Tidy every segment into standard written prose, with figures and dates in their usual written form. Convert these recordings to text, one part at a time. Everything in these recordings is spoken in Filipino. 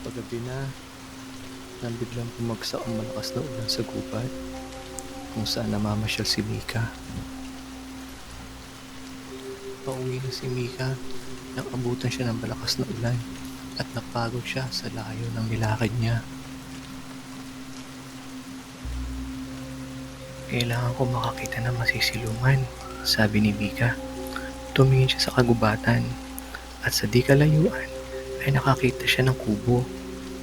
Paggabi na, nang biglang bumagsak ang malakas na ulan sa gubat kung saan namamasyal si Mika. Pauwi na si Mika nang abutan siya ng malakas na ulan at napagod siya sa layo ng nilakad niya. Kailangan ko makakita ng masisilungan, sabi ni Mika. Tumingin siya sa kagubatan at sa di kalayuan ay nakakita siya ng kubo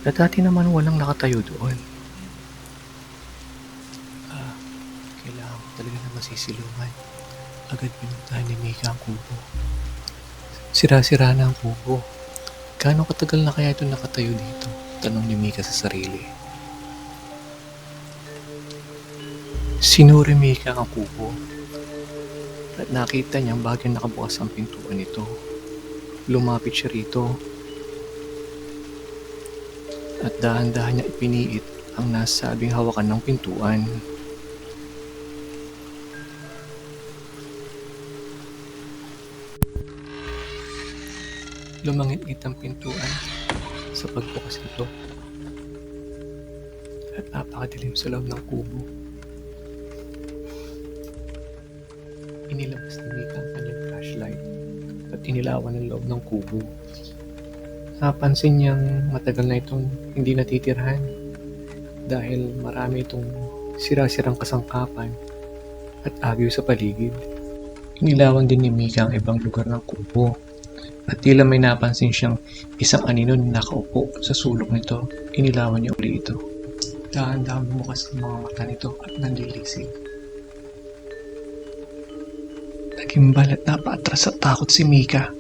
na dati naman walang nakatayo doon. Kailangan ko talaga ng masisilungan. Agad pinuntahan ni Mika ang kubo. Sira-sira na ang kubo. Gaano katagal na kaya ito nakatayo dito? Tanong ni Mika sa sarili. Sinuri Mika ang kubo at nakita niyang bagyang nakabukas ang pintuan nito. Lumapit siya rito at dahan-dahan niya ipiniit ang nasabing hawakan ng pintuan. Lumangit-ngit ang pintuan sa pagbukas nito at napakadilim sa loob ng kubo. Inilabas ni Mika ang kanyang flashlight at inilawan ang loob ng kubo. Napansin niyang matagal na itong hindi natitirhan dahil marami itong sira-sirang kasangkapan at agyo sa paligid. Inilawan din ni Mika ang ibang lugar ng kubo at tila may napansin siyang isang anino na nakaupo sa sulok nito. Inilawan niya uli ito. Dahan-dahan bumukas ang mga mata nito at nanlilisik. Nagimbal at napaatras sa takot si Mika.